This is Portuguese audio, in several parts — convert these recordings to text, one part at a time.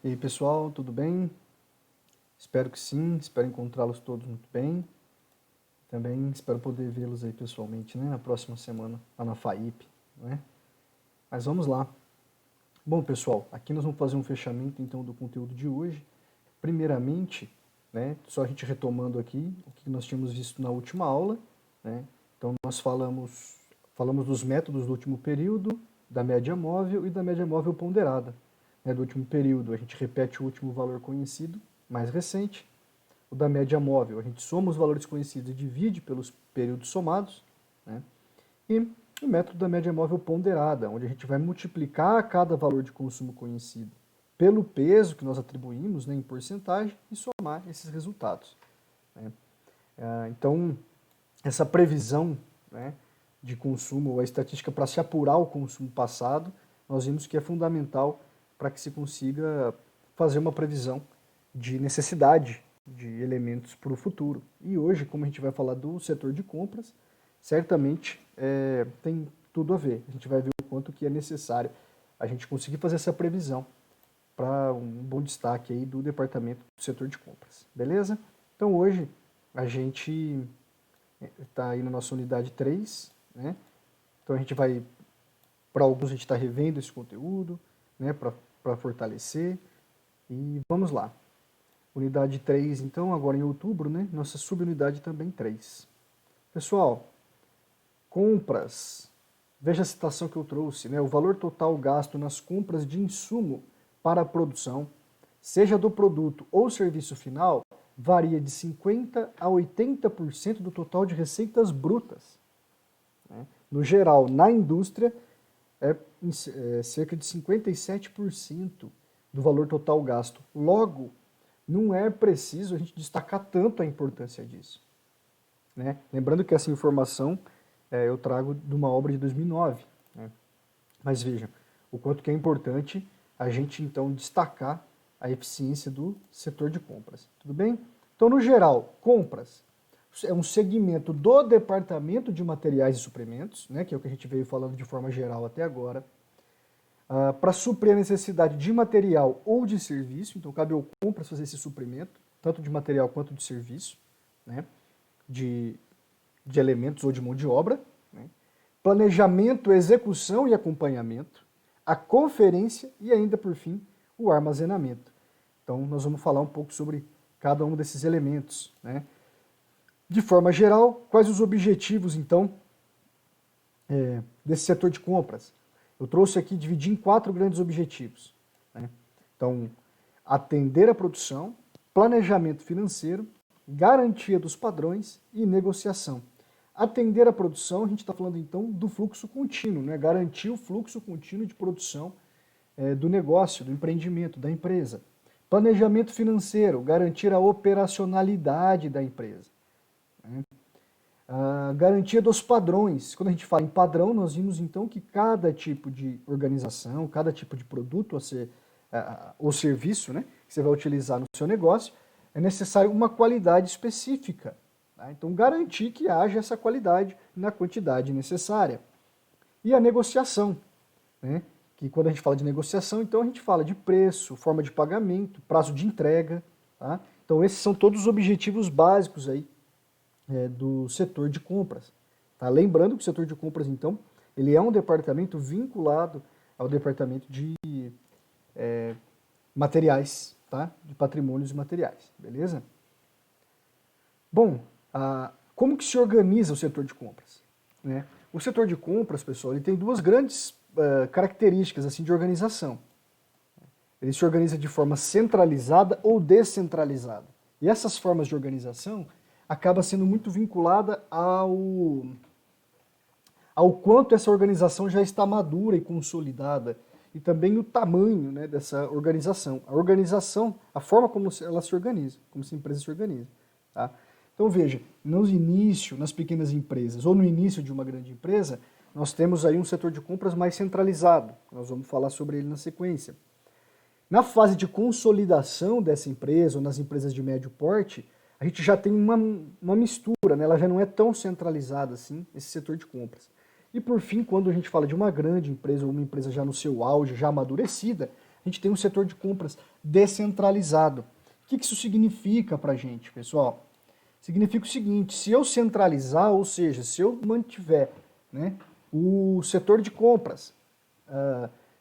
E aí, pessoal, tudo bem? Espero que sim, espero encontrá-los todos muito bem. Também espero poder vê-los aí pessoalmente, né, na próxima semana, lá na FAIP, né? Mas vamos lá. Bom, pessoal, aqui nós vamos fazer um fechamento então do conteúdo de hoje. Primeiramente, né, só a gente retomando aqui o que nós tínhamos visto na última aula, né? Então nós falamos dos métodos do último período, da média móvel e da média móvel ponderada. Né, do último período, a gente repete o último valor conhecido, mais recente. O da média móvel, a gente soma os valores conhecidos e divide pelos períodos somados. Né? E o método da média móvel ponderada, onde a gente vai multiplicar cada valor de consumo conhecido pelo peso que nós atribuímos, né, em porcentagem, e somar esses resultados. Né? Então, essa previsão, né, de consumo, ou a estatística para se apurar o consumo passado, nós vimos que é fundamental para que se consiga fazer uma previsão de necessidade de elementos para o futuro. E hoje, como a gente vai falar do setor de compras, certamente tem tudo a ver. A gente vai ver o quanto que é necessário a gente conseguir fazer essa previsão para um bom destaque aí do departamento do setor de compras. Beleza? Então hoje a gente está aí na nossa unidade 3, né? Então a gente vai, para alguns a gente está revendo esse conteúdo, né, para fortalecer. E vamos lá. Unidade 3, então, agora em outubro, né? Nossa subunidade também 3. Pessoal, compras. Veja a citação que eu trouxe, né? O valor total gasto nas compras de insumo para a produção, seja do produto ou serviço final, varia de 50% a 80% do total de receitas brutas. Né? No geral, na indústria, é cerca de 57% do valor total gasto. Logo, não é preciso a gente destacar tanto a importância disso. Né? Lembrando que essa informação eu trago de uma obra de 2009. Né? Mas vejam, o quanto que é importante a gente então destacar a eficiência do setor de compras. Tudo bem? Então, no geral, compras é um segmento do departamento de materiais e suprimentos, né, que é o que a gente veio falando de forma geral até agora, para suprir a necessidade de material ou de serviço. Então, cabe ao compras fazer esse suprimento, tanto de material quanto de serviço, né, de elementos ou de mão de obra. Né, planejamento, execução e acompanhamento, a conferência e ainda, por fim, o armazenamento. Então, nós vamos falar um pouco sobre cada um desses elementos. Né. De forma geral, quais os objetivos, então, desse setor de compras? Eu trouxe aqui, dividi em 4 grandes objetivos. Né? Então, atender a produção, planejamento financeiro, garantia dos padrões e negociação. Atender a produção, a gente está falando então do fluxo contínuo, né? Garantir o fluxo contínuo de produção do negócio, do empreendimento, da empresa. Planejamento financeiro, garantir a operacionalidade da empresa. Né? A garantia dos padrões. Quando a gente fala em padrão, nós vimos então que cada tipo de organização, cada tipo de produto ou serviço, né, que você vai utilizar no seu negócio, é necessário uma qualidade específica. Tá? Então, garantir que haja essa qualidade na quantidade necessária. E a negociação, né, que quando a gente fala de negociação, então a gente fala de preço, forma de pagamento, prazo de entrega. Tá? Então, esses são todos os objetivos básicos aí do setor de compras. Tá? Lembrando que o setor de compras, então, ele é um departamento vinculado ao departamento de materiais, tá? De patrimônios e materiais, beleza? Bom, como que se organiza o setor de compras? Né? O setor de compras, pessoal, ele tem 2 grandes características assim, de organização. Ele se organiza de forma centralizada ou descentralizada. E essas formas de organização acaba sendo muito vinculada ao quanto essa organização já está madura e consolidada, e também o tamanho, né, dessa organização. A organização, a forma como ela se organiza, como essa empresa se organiza. Tá? Então veja, no início, nas pequenas empresas, ou no início de uma grande empresa, nós temos aí um setor de compras mais centralizado. Nós vamos falar sobre ele na sequência. Na fase de consolidação dessa empresa, ou nas empresas de médio porte, a gente já tem uma mistura, né? Ela já não é tão centralizada assim, esse setor de compras. E por fim, quando a gente fala de uma grande empresa, ou uma empresa já no seu auge, já amadurecida, a gente tem um setor de compras descentralizado. O que isso significa para a gente, pessoal? Significa o seguinte, se eu centralizar, ou seja, se eu mantiver, né, o setor de compras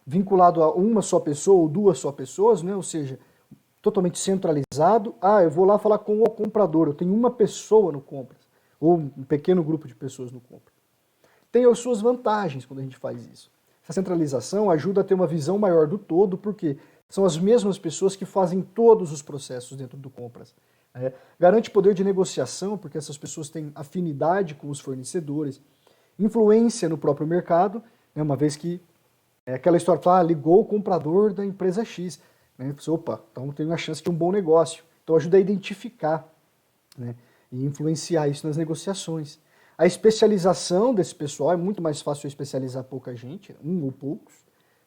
vinculado a uma só pessoa ou duas só pessoas, né, ou seja, totalmente centralizado, eu vou lá falar com o comprador, eu tenho uma pessoa no compras, ou um pequeno grupo de pessoas no compras. Tem as suas vantagens quando a gente faz isso. Essa centralização ajuda a ter uma visão maior do todo, porque são as mesmas pessoas que fazem todos os processos dentro do compras. Garante poder de negociação, porque essas pessoas têm afinidade com os fornecedores, influência no próprio mercado, né, uma vez que é aquela história, ligou o comprador da empresa X, né, opa, então tem a chance de um bom negócio. Então ajuda a identificar, né, e influenciar isso nas negociações. A especialização desse pessoal, é muito mais fácil especializar pouca gente, um ou poucos,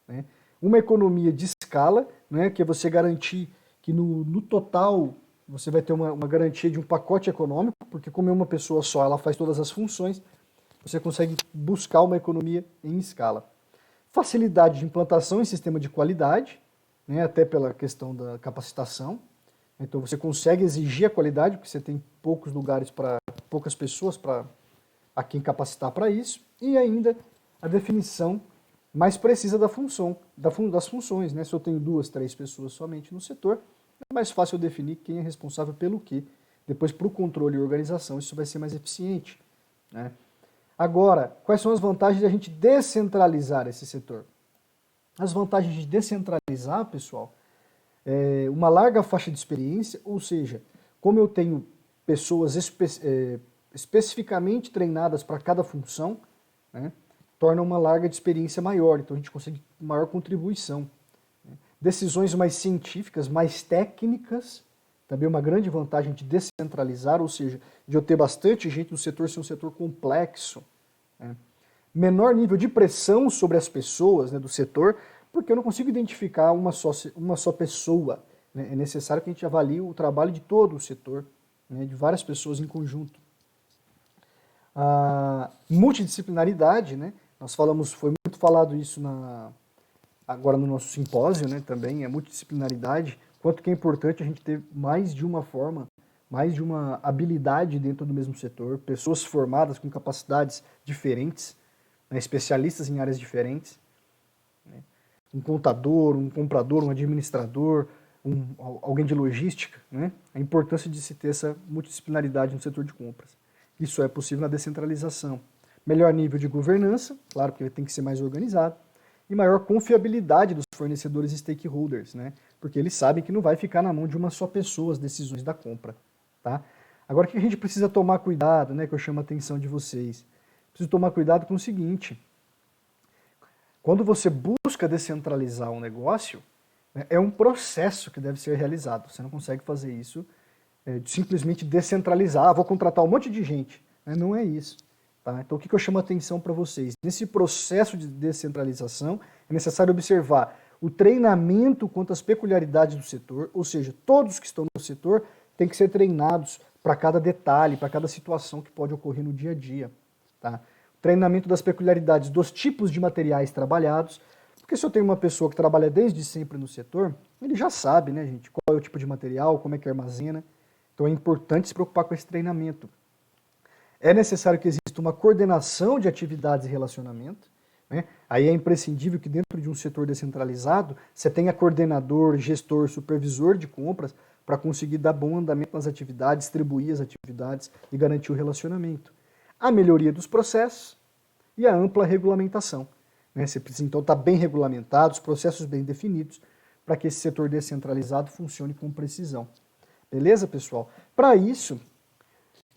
né. Uma economia de escala, né, que é você garantir que no total você vai ter uma garantia de um pacote econômico, porque como é uma pessoa só, ela faz todas as funções, você consegue buscar uma economia em escala. Facilidade de implantação em sistema de qualidade, né, até pela questão da capacitação. Então você consegue exigir a qualidade, porque você tem poucos lugares para poucas pessoas a quem capacitar para isso. E ainda a definição mais precisa das funções. Né? Se eu tenho 2, 3 pessoas somente no setor, é mais fácil eu definir quem é responsável pelo quê. Depois, para o controle e organização, isso vai ser mais eficiente. Né? Agora, quais são as vantagens de a gente descentralizar esse setor? As vantagens de descentralizar, pessoal, é uma larga faixa de experiência, ou seja, como eu tenho pessoas especificamente treinadas para cada função, né, torna uma larga de experiência maior, então a gente consegue maior contribuição. Decisões mais científicas, mais técnicas, também uma grande vantagem de descentralizar, ou seja, de eu ter bastante gente no setor ser um setor complexo. Né? Menor nível de pressão sobre as pessoas, né, do setor, porque eu não consigo identificar uma só pessoa. Né? É necessário que a gente avalie o trabalho de todo o setor, né, de várias pessoas em conjunto. A multidisciplinaridade, né? Foi muito falado isso agora no nosso simpósio, né, também, a multidisciplinaridade, quanto que é importante a gente ter mais de uma forma, mais de uma habilidade dentro do mesmo setor, pessoas formadas com capacidades diferentes, né, especialistas em áreas diferentes, né, um contador, um comprador, um administrador, alguém de logística, né, a importância de se ter essa multidisciplinaridade no setor de compras. Isso é possível na descentralização. Melhor nível de governança, claro que ele tem que ser mais organizado, e maior confiabilidade dos fornecedores e stakeholders, né? Porque eles sabem que não vai ficar na mão de uma só pessoa as decisões da compra. Tá? Agora, o que a gente precisa tomar cuidado, né, que eu chamo a atenção de vocês? Preciso tomar cuidado com o seguinte, quando você busca descentralizar um negócio, né, é um processo que deve ser realizado. Você não consegue fazer isso simplesmente descentralizar, vou contratar um monte de gente. Né? Não é isso. Tá? Então, o que eu chamo a atenção para vocês? Nesse processo de descentralização, é necessário observar o treinamento quanto às peculiaridades do setor, ou seja, todos que estão no setor têm que ser treinados para cada detalhe, para cada situação que pode ocorrer no dia a dia. Tá? O treinamento das peculiaridades dos tipos de materiais trabalhados, porque se eu tenho uma pessoa que trabalha desde sempre no setor, ele já sabe, né, gente, qual é o tipo de material, como é que armazena. Então é importante se preocupar com esse treinamento. É necessário que exista uma coordenação de atividades e relacionamento. Né? Aí é imprescindível que dentro de um setor descentralizado, você tenha coordenador, gestor, supervisor de compras para conseguir dar bom andamento nas atividades, distribuir as atividades e garantir o relacionamento. A melhoria dos processos e a ampla regulamentação. Né? Você precisa então estar bem regulamentado, os processos bem definidos, para que esse setor descentralizado funcione com precisão. Beleza, pessoal? Para isso,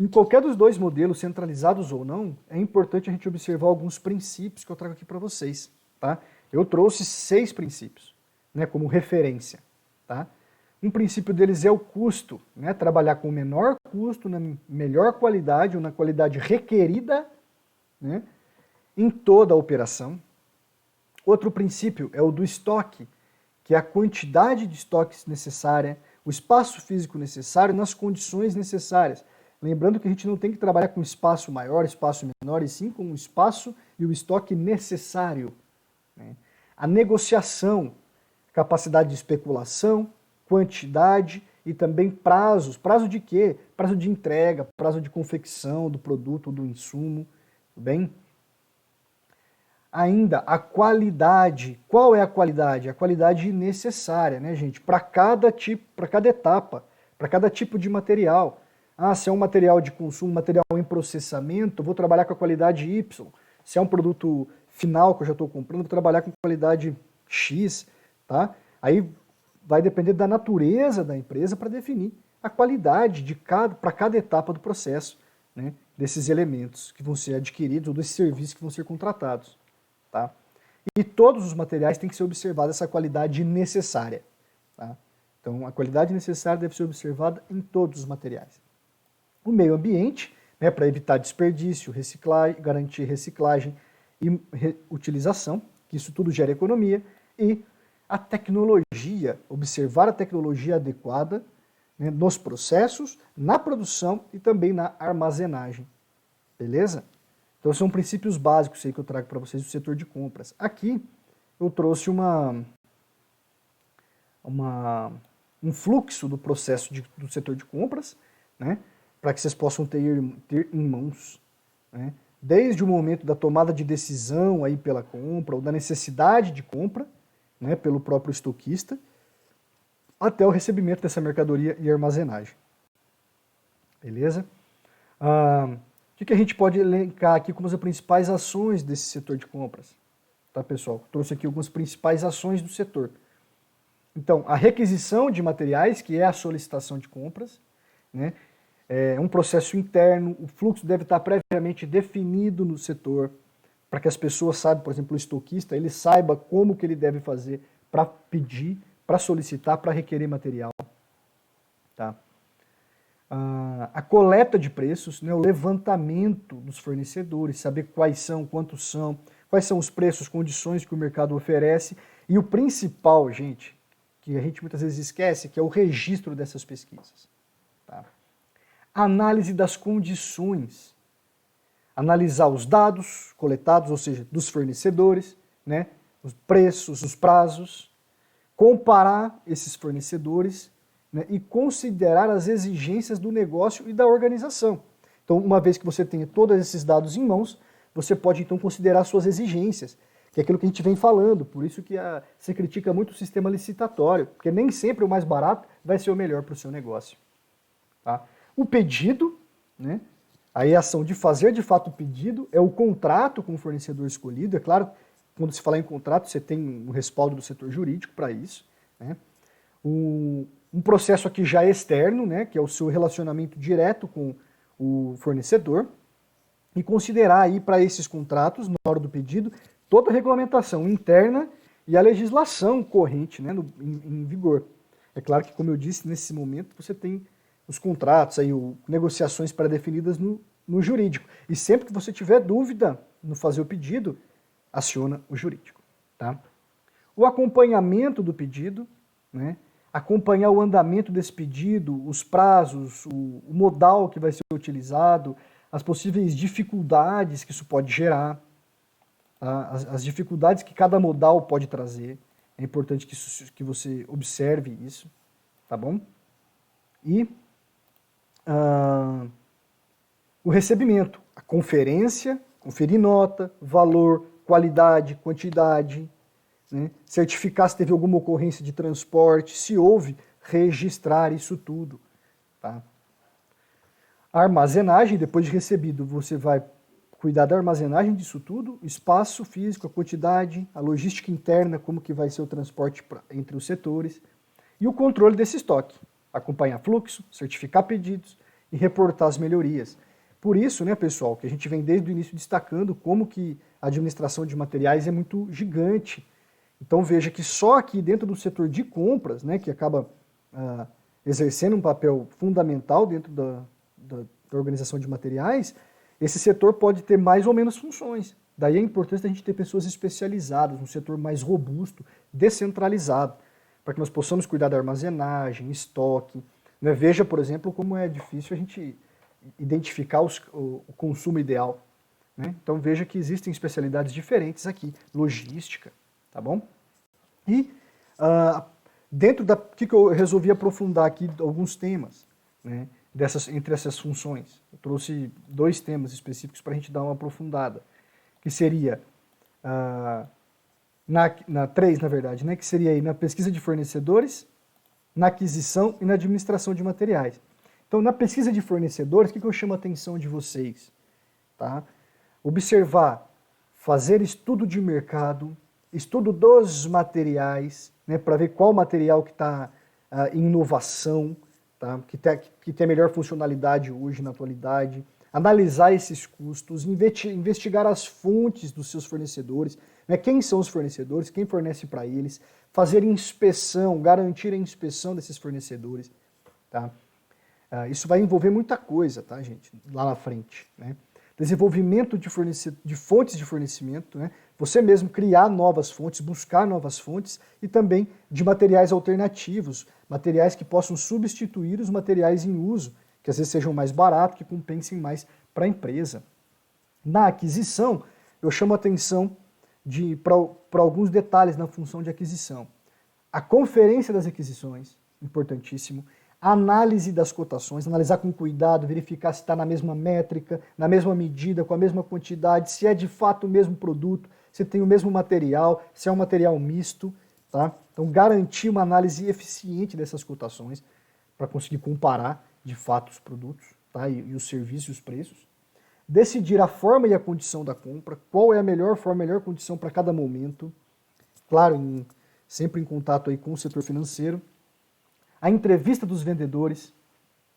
em qualquer dos dois modelos, centralizados ou não, é importante a gente observar alguns princípios que eu trago aqui para vocês. Tá? Eu trouxe 6 princípios, né, como referência. Tá? Um princípio deles é o custo, né, trabalhar com o menor custo, na melhor qualidade ou na qualidade requerida, né, em toda a operação. Outro princípio é o do estoque, que é a quantidade de estoques necessária, o espaço físico necessário nas condições necessárias. Lembrando que a gente não tem que trabalhar com espaço maior, espaço menor, e sim com o espaço e o estoque necessário. Né? A negociação, capacidade de especulação, quantidade e também prazos. Prazo de quê? Prazo de entrega, prazo de confecção do produto, do insumo, tudo bem? Ainda a qualidade. Qual é a qualidade? A qualidade necessária, né, gente? Para cada tipo, para cada etapa, para cada tipo de material. Ah, se é um material de consumo, material em processamento, eu vou trabalhar com a qualidade Y. Se é um produto final que eu já estou comprando, eu vou trabalhar com qualidade X, tá? Aí vai depender da natureza da empresa para definir a qualidade de para cada etapa do processo, né, desses elementos que vão ser adquiridos ou desses serviços que vão ser contratados. Tá? E todos os materiais têm que ser observada essa qualidade necessária. Tá? Então, a qualidade necessária deve ser observada em todos os materiais. O meio ambiente, né, para evitar desperdício, garantir reciclagem e reutilização, que isso tudo gera economia. E a tecnologia, observar a tecnologia adequada, né, nos processos, na produção e também na armazenagem. Beleza? Então são princípios básicos aí que eu trago para vocês do setor de compras. Aqui eu trouxe um fluxo do processo do setor de compras, né, para que vocês possam ter em mãos, né, desde o momento da tomada de decisão aí pela compra ou da necessidade de compra, né, pelo próprio estoquista, até o recebimento dessa mercadoria e armazenagem. Beleza? O que a gente pode elencar aqui como as principais ações desse setor de compras? Tá, pessoal? Trouxe aqui algumas principais ações do setor. Então, a requisição de materiais, que é a solicitação de compras, né? É um processo interno, o fluxo deve estar previamente definido no setor, para que as pessoas saibam, por exemplo, o estoquista, ele saiba como que ele deve fazer para pedir, para solicitar, para requerer material. Tá? A coleta de preços, né, o levantamento dos fornecedores, saber quais são, quantos são, quais são os preços, condições que o mercado oferece. E o principal, gente, que a gente muitas vezes esquece, que é o registro dessas pesquisas. Tá? Análise das condições. Analisar os dados coletados, ou seja, dos fornecedores, né, os preços, os prazos, comparar esses fornecedores, né, e considerar as exigências do negócio e da organização. Então, uma vez que você tenha todos esses dados em mãos, você pode então considerar suas exigências, que é aquilo que a gente vem falando, por isso que se critica muito o sistema licitatório, porque nem sempre o mais barato vai ser o melhor para o seu negócio. Tá? O pedido, né? Aí a ação de fazer de fato o pedido é o contrato com o fornecedor escolhido. É claro, quando se falar em contrato, você tem um respaldo do setor jurídico para isso. Né? Um processo aqui já externo, né, que é o seu relacionamento direto com o fornecedor, e considerar aí para esses contratos, na hora do pedido, toda a regulamentação interna e a legislação corrente, né, em vigor. É claro que, como eu disse, nesse momento você tem os contratos, aí, negociações pré-definidas no jurídico. E sempre que você tiver dúvida no fazer o pedido, aciona o jurídico. Tá? O acompanhamento do pedido, né? Acompanhar o andamento desse pedido, os prazos, o modal que vai ser utilizado, as possíveis dificuldades que isso pode gerar, tá? As dificuldades que cada modal pode trazer. É importante que você observe isso, tá bom? E o recebimento, a conferência, conferir nota, valor, qualidade, quantidade, né? Certificar se teve alguma ocorrência de transporte, se houve, registrar isso tudo. Tá? A armazenagem, depois de recebido, você vai cuidar da armazenagem disso tudo, espaço físico, a quantidade, a logística interna, como que vai ser o transporte entre os setores, e o controle desse estoque, acompanhar fluxo, certificar pedidos e reportar as melhorias. Por isso, né, pessoal, que a gente vem desde o início destacando como que a administração de materiais é muito gigante. Então veja que só aqui dentro do setor de compras, né, que acaba exercendo um papel fundamental dentro da organização de materiais, esse setor pode ter mais ou menos funções. Daí a importância da gente ter pessoas especializadas, um setor mais robusto, descentralizado, para que nós possamos cuidar da armazenagem, estoque. Né? Veja, por exemplo, como é difícil a gente identificar o consumo ideal. Né? Então veja que existem especialidades diferentes aqui, logística, tá bom? E dentro da que eu resolvi aprofundar aqui alguns temas, né, entre essas funções. Eu trouxe 2 temas específicos para a gente dar uma aprofundada, que seria 3, na verdade, né, que seria aí na pesquisa de fornecedores, na aquisição e na administração de materiais. Então, na pesquisa de fornecedores, o que eu chamo a atenção de vocês? Tá? Observar, fazer estudo de mercado, estudo dos materiais, né, para ver qual material que está em inovação, tá, que tem a melhor funcionalidade hoje na atualidade, analisar esses custos, investigar as fontes dos seus fornecedores, né, quem são os fornecedores, quem fornece para eles, fazer inspeção, garantir a inspeção desses fornecedores. Tá? Isso vai envolver muita coisa, tá, gente, lá na frente, né? Desenvolvimento de fontes de fornecimento, né? Você mesmo criar novas fontes, buscar novas fontes e também de materiais alternativos, materiais que possam substituir os materiais em uso, que às vezes sejam mais baratos, que compensem mais para a empresa. Na aquisição, eu chamo a atenção para alguns detalhes na função de aquisição. A conferência das aquisições, importantíssimo. A análise das cotações, analisar com cuidado, verificar se está na mesma métrica, na mesma medida, com a mesma quantidade, se é de fato o mesmo produto, se tem o mesmo material, se é um material misto. Tá? Então, garantir uma análise eficiente dessas cotações para conseguir comparar de fato os produtos, tá? e os serviços e os preços. Decidir a forma e a condição da compra, qual é a melhor forma, a melhor condição para cada momento. Claro, sempre em contato aí com o setor financeiro. A entrevista dos vendedores,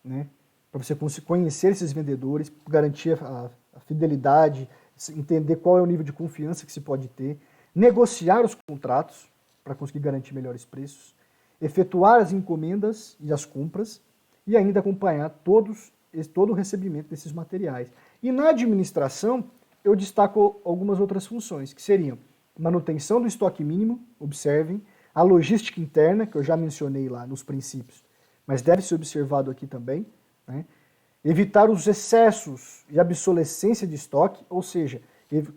né, para você conhecer esses vendedores, garantir a fidelidade, entender qual é o nível de confiança que se pode ter, negociar os contratos para conseguir garantir melhores preços, efetuar as encomendas e as compras e ainda acompanhar todo o recebimento desses materiais. E na administração, eu destaco algumas outras funções, que seriam manutenção do estoque mínimo, observem, a logística interna, que eu já mencionei lá nos princípios, mas deve ser observado aqui também, né? Evitar os excessos e obsolescência de estoque, ou seja,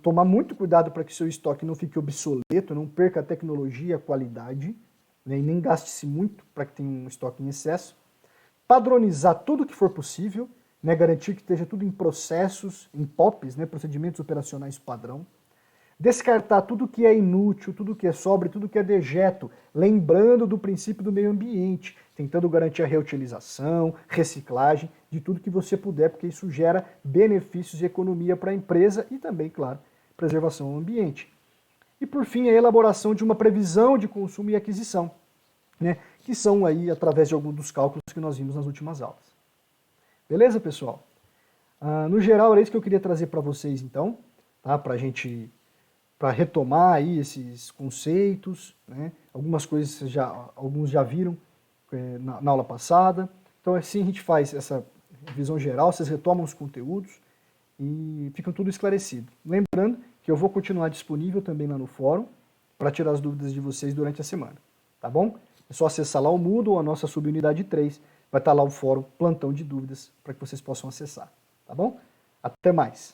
tomar muito cuidado para que seu estoque não fique obsoleto, não perca a tecnologia, a qualidade, né? E nem gaste-se muito para que tenha um estoque em excesso. Padronizar tudo que for possível, né? Garantir que esteja tudo em processos, em POPs, né? Procedimentos operacionais padrão. Descartar tudo que é inútil, tudo que é sobre, tudo que é dejeto, lembrando do princípio do meio ambiente, tentando garantir a reutilização, reciclagem, de tudo que você puder, porque isso gera benefícios e economia para a empresa e também, claro, preservação ao ambiente. E por fim, a elaboração de uma previsão de consumo e aquisição, né, que são aí através de alguns dos cálculos que nós vimos nas últimas aulas. Beleza, pessoal? No geral, era isso que eu queria trazer para vocês, então, tá, para retomar aí esses conceitos, né? Algumas coisas alguns já viram na aula passada. Então assim a gente faz essa visão geral, vocês retomam os conteúdos e ficam tudo esclarecido. Lembrando que eu vou continuar disponível também lá no fórum para tirar as dúvidas de vocês durante a semana, tá bom? É só acessar lá o Moodle, a nossa subunidade 3, vai estar lá o fórum Plantão de Dúvidas para que vocês possam acessar, tá bom? Até mais!